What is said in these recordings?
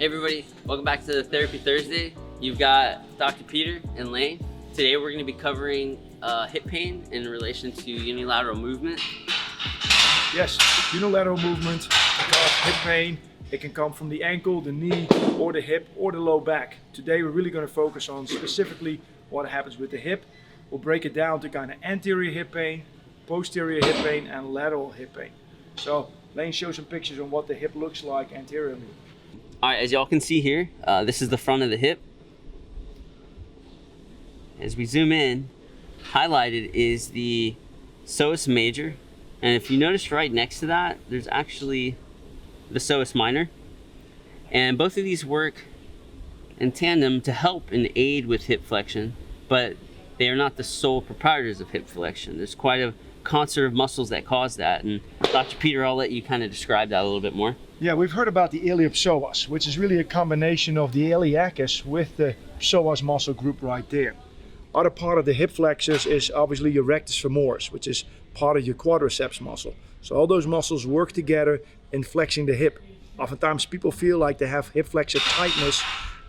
Hey everybody, welcome back to the Therapy Thursday. You've got Dr. Peter and Lane. Today we're going to be covering hip pain in relation to unilateral movement. Yes, unilateral movement can cause hip pain. It can come from the ankle, the knee, or the hip, or the low back. Today we're really going to focus on specifically what happens with the hip. We'll break it down to kind of anterior hip pain, posterior hip pain, and lateral hip pain. So Lane, show some pictures on what the hip looks like anteriorly. All right, as y'all can see here, this is the front of the hip. As we zoom in, highlighted is the psoas major. And if you notice right next to that, there's actually the psoas minor. And both of these work in tandem to help and aid with hip flexion, but they are not the sole proprietors of hip flexion. There's quite a concert of muscles that cause that. And Dr. Peter, I'll let you kind of describe that a little bit more. Yeah, we've heard about the iliopsoas, which is really a combination of the iliacus with the psoas muscle group right there. Other part of the hip flexors is obviously your rectus femoris, which is part of your quadriceps muscle. So all those muscles work together in flexing the hip. Oftentimes people feel like they have hip flexor tightness,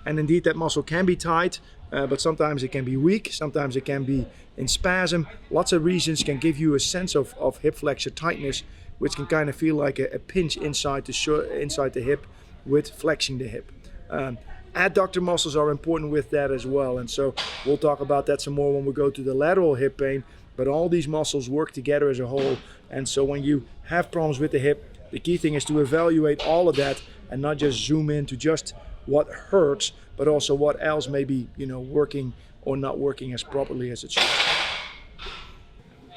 and indeed that muscle can be tight, but sometimes it can be weak, sometimes it can be in spasm. Lots of reasons can give you a sense of hip flexor tightness, which can kind of feel like a pinch inside the hip with flexing the hip. Adductor muscles are important with that as well, and so we'll talk about that some more when we go to the lateral hip pain. But all these muscles work together as a whole, and so when you have problems with the hip, the key thing is to evaluate all of that and not just zoom into just what hurts, but also what else may be, working or not working as properly as it should.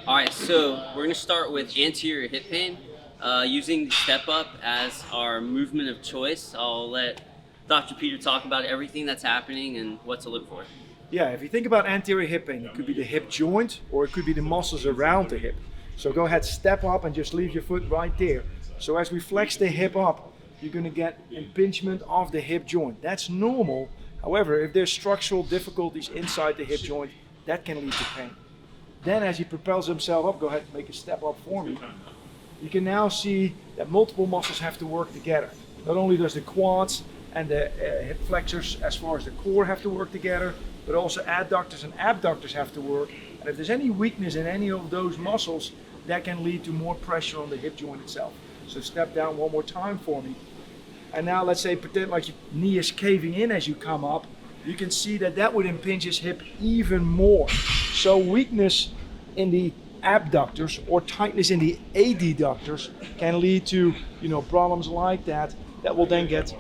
All right, so we're going to start with anterior hip pain. Using the step up as our movement of choice, I'll let Dr. Peter talk about everything that's happening and what to look for. Yeah, if you think about anterior hip pain, it could be the hip joint or it could be the muscles around the hip. So go ahead, step up and just leave your foot right there. So as we flex the hip up, you're going to get impingement of the hip joint. That's normal. However, if there's structural difficulties inside the hip joint, that can lead to pain. Then as he propels himself up, go ahead and make a step up for me. You can now see that multiple muscles have to work together. Not only does the quads and the hip flexors as far as the core have to work together, but also adductors and abductors have to work. And if there's any weakness in any of those muscles, that can lead to more pressure on the hip joint itself. So step down one more time for me. And now let's say pretend like your knee is caving in as you come up. You can see that would impinge his hip even more. So weakness in the abductors or tightness in the adductors can lead to problems like that will then get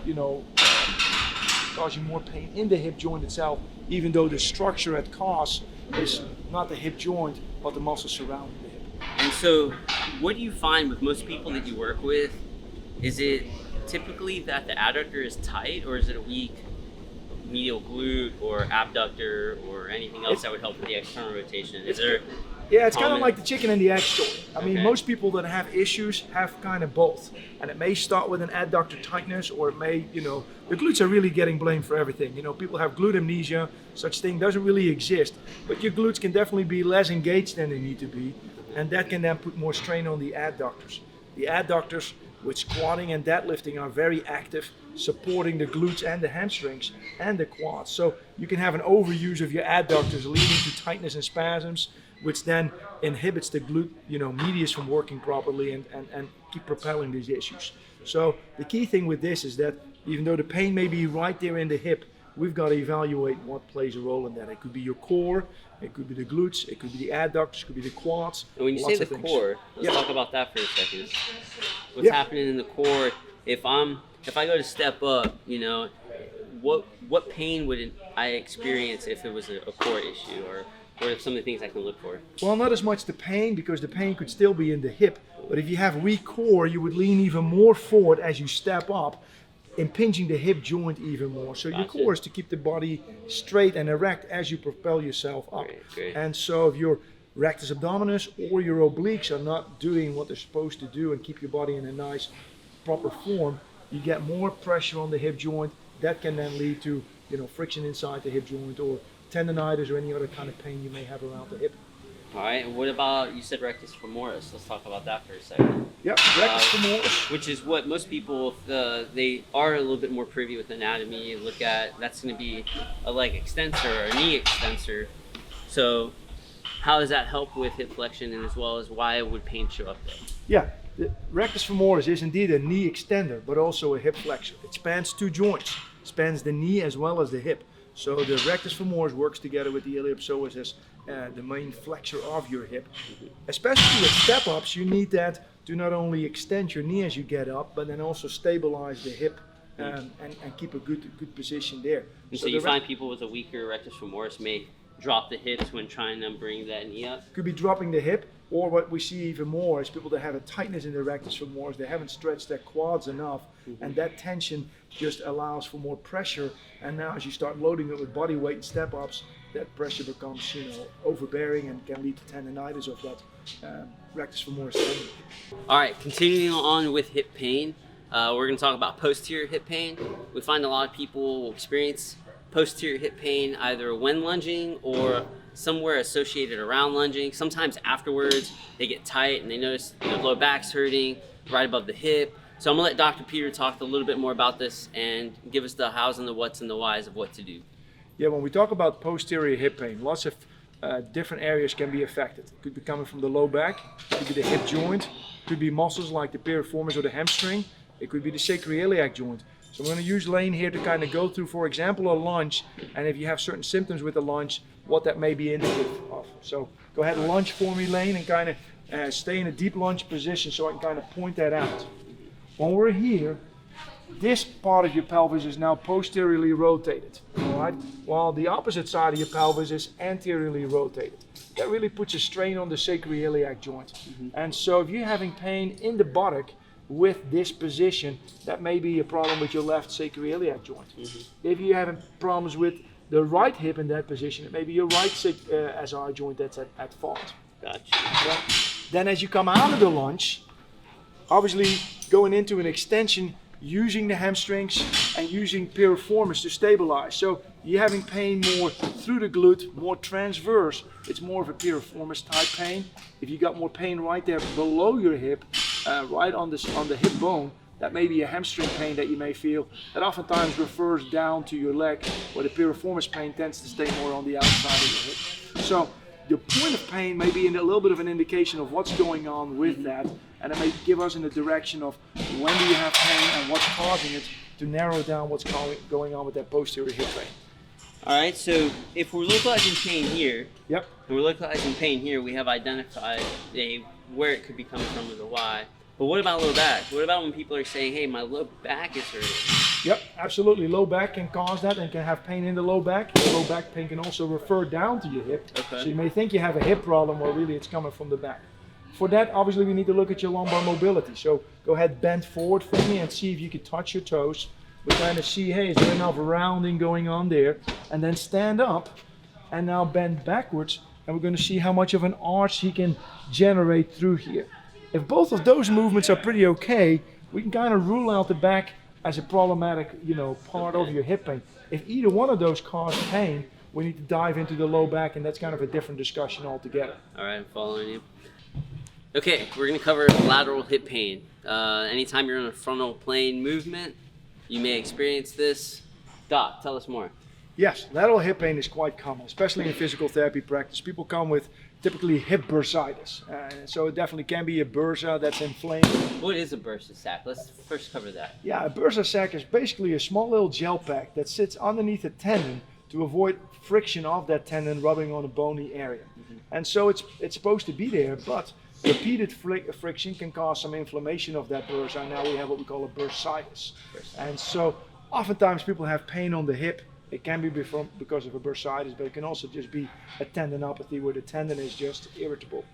cause you more pain in the hip joint itself, even though the structure at cause is not the hip joint but the muscles surrounding the hip. And so what do you find with most people that you work with? Is it typically that the adductor is tight, or is it a weak medial glute or abductor or anything else that would help with the external rotation? Is there it's kind of like the chicken and the egg story. I mean, Okay. most people that have issues have kind of both. And it may start with an adductor tightness, or it may, the glutes are really getting blamed for everything. People have glute amnesia, such thing doesn't really exist. But your glutes can definitely be less engaged than they need to be. And that can then put more strain on the adductors. The adductors with squatting and deadlifting are very active, supporting the glutes and the hamstrings and the quads. So you can have an overuse of your adductors leading to tightness and spasms, which then inhibits the glute, medius from working properly and keep propelling these issues. So the key thing with this is that even though the pain may be right there in the hip, we've got to evaluate what plays a role in that. It could be your core, it could be the glutes, it could be the adductors, it could be the quads. And when you say the core, let's talk about that for a second. What's happening in the core? If I go to step up, what pain would I experience if it was a core issue, or what are some of the things I can look for? Well, not as much the pain, because the pain could still be in the hip. But if you have weak core, you would lean even more forward as you step up, impinging the hip joint even more. So your core is to keep the body straight and erect as you propel yourself up. Great. And so if your rectus abdominis or your obliques are not doing what they're supposed to do and keep your body in a nice, proper form, you get more pressure on the hip joint. That can then lead to friction inside the hip joint or tendonitis or any other kind of pain you may have around the hip. All right, and what about, you said rectus femoris. Let's talk about that for a second. Yep, rectus femoris. Which is what most people, they are a little bit more privy with anatomy. Look at, that's going to be a leg extensor or a knee extensor. So how does that help with hip flexion, and as well as why would pain show up there? Yeah, the rectus femoris is indeed a knee extender, but also a hip flexor. It spans two joints, spans the knee as well as the hip. So the rectus femoris works together with the iliopsoas as the main flexor of your hip. Especially with step-ups, you need that to not only extend your knee as you get up, but then also stabilize the hip and keep a good position there. And so you find people with a weaker rectus femoris may drop the hips when trying to bring that knee up? Could be dropping the hip, or what we see even more is people that have a tightness in their rectus femoris, they haven't stretched their quads enough, and that tension just allows for more pressure. And now as you start loading it with body weight and step-ups, that pressure becomes, overbearing and can lead to tendonitis of that rectus femoris tendon. All right, continuing on with hip pain, we're going to talk about posterior hip pain. We find a lot of people will experience posterior hip pain either when lunging or somewhere associated around lunging. Sometimes afterwards they get tight and they notice their lower back's hurting right above the hip. So I'm gonna let Dr. Pieter talk a little bit more about this and give us the hows and the whats and the whys of what to do. Yeah, when we talk about posterior hip pain, lots of different areas can be affected. It could be coming from the low back, it could be the hip joint, it could be muscles like the piriformis or the hamstring, it could be the sacroiliac joint. So I'm going to use Lane here to kind of go through, for example, a lunge, and if you have certain symptoms with the lunge, what that may be indicative of. So go ahead and lunge for me, Lane, and kind of stay in a deep lunge position so I can kind of point that out. When we're here, this part of your pelvis is now posteriorly rotated, all right? While the opposite side of your pelvis is anteriorly rotated. That really puts a strain on the sacroiliac joint. And so if you're having pain in the buttock, with this position, that may be a problem with your left sacroiliac joint. If you're having problems with the right hip in that position, it may be your right SI joint that's at fault. Gotcha. Okay? Then as you come out of the lunge, obviously going into an extension, using the hamstrings and using piriformis to stabilize. So you're having pain more through the glute, more transverse. It's more of a piriformis type pain. If you got more pain right there below your hip, right on the hip bone, that may be a hamstring pain that you may feel. That oftentimes refers down to your leg, where the piriformis pain tends to stay more on the outside of your hip. So the point of pain may be in a little bit of an indication of what's going on with that, and it may give us in the direction of when do you have pain and what's causing it, to narrow down what's going on with that posterior hip pain. All right, so if we're localizing pain here, Yep. and we're localizing pain here, we have identified where it could be coming from or the why. But what about low back? What about when people are saying, hey, my low back is hurting? Yep, absolutely. Low back can cause that and can have pain in the low back. The low back pain can also refer down to your hip. Okay. So you may think you have a hip problem, where really it's coming from the back. For that, obviously, we need to look at your lumbar mobility. So go ahead, bend forward for me and see if you can touch your toes. We're trying to see, hey, is there enough rounding going on there? And then stand up and now bend backwards. And we're going to see how much of an arch he can generate through here. If both of those movements are pretty okay, we can kind of rule out the back as a problematic, part of your hip pain. If either one of those cause pain, we need to dive into the low back, and that's kind of a different discussion altogether. All right, I'm following you. Okay, we're going to cover lateral hip pain. Anytime you're in a frontal plane movement, you may experience this. Doc, tell us more. Yes, lateral hip pain is quite common, especially in physical therapy practice. People come with typically hip bursitis. So it definitely can be a bursa that's inflamed. What is a bursa sac? Let's first cover that. Yeah, a bursa sac is basically a small little gel pack that sits underneath a tendon to avoid friction of that tendon rubbing on a bony area. And so it's supposed to be there, but repeated friction can cause some inflammation of that bursa, and now we have what we call a bursitis. And so oftentimes people have pain on the hip. It can be because of a bursitis, but it can also just be a tendinopathy where the tendon is just irritable.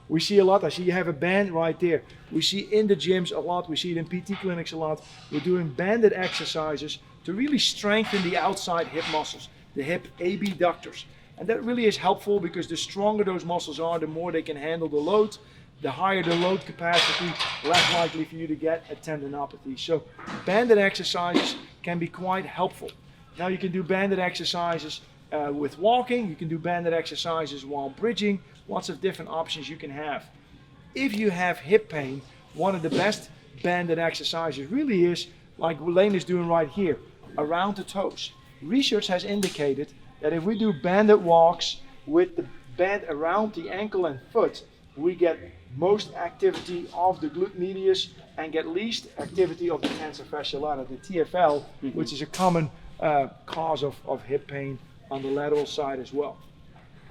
We see a lot. I see you have a band right there. We see in the gyms a lot. We see it in PT clinics a lot. We're doing banded exercises to really strengthen the outside hip muscles, the hip abductors. And that really is helpful because the stronger those muscles are, the more they can handle the load. The higher the load capacity, less likely for you to get a tendinopathy. So banded exercises can be quite helpful. Now you can do banded exercises with walking. You can do banded exercises while bridging. Lots of different options you can have. If you have hip pain, one of the best banded exercises really is like Lane is doing right here, around the toes. Research has indicated that if we do banded walks with the band around the ankle and foot, we get most activity of the glute medius and get least activity of the tensor fasciae lata, the TFL, which is a common cause of hip pain on the lateral side as well.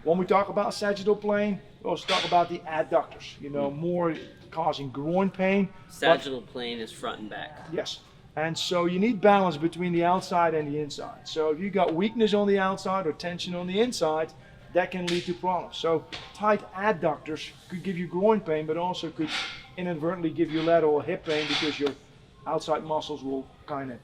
When we talk about sagittal plane, we also talk about the adductors, more causing groin pain. Sagittal plane is front and back. Yes. And so you need balance between the outside and the inside. So if you got weakness on the outside or tension on the inside, that can lead to problems. So tight adductors could give you groin pain, but also could inadvertently give you lateral hip pain because your outside muscles will kind of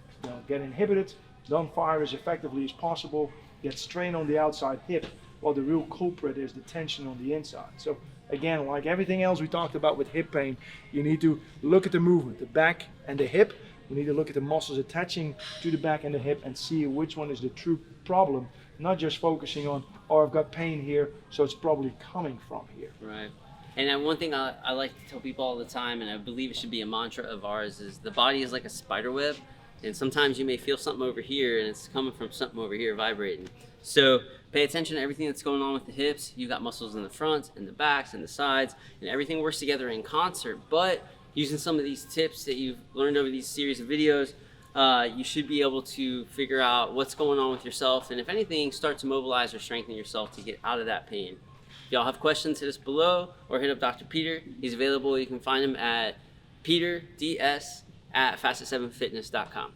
get inhibited, don't fire as effectively as possible, get strain on the outside hip, while the real culprit is the tension on the inside. So again, like everything else we talked about with hip pain, you need to look at the movement, the back and the hip. We need to look at the muscles attaching to the back and the hip and see which one is the true problem, not just focusing on, oh, I've got pain here, so it's probably coming from here. Right. And one thing I like to tell people all the time, and I believe it should be a mantra of ours, is the body is like a spider web. And sometimes you may feel something over here and it's coming from something over here vibrating. So pay attention to everything that's going on with the hips. You've got muscles in the front and the backs and the sides, and everything works together in concert. But using some of these tips that you've learned over these series of videos, you should be able to figure out what's going on with yourself, and if anything, start to mobilize or strengthen yourself to get out of that pain. If y'all have questions, hit us below or hit up Dr. Peter. He's available. You can find him at peterds@facet7fitness.com.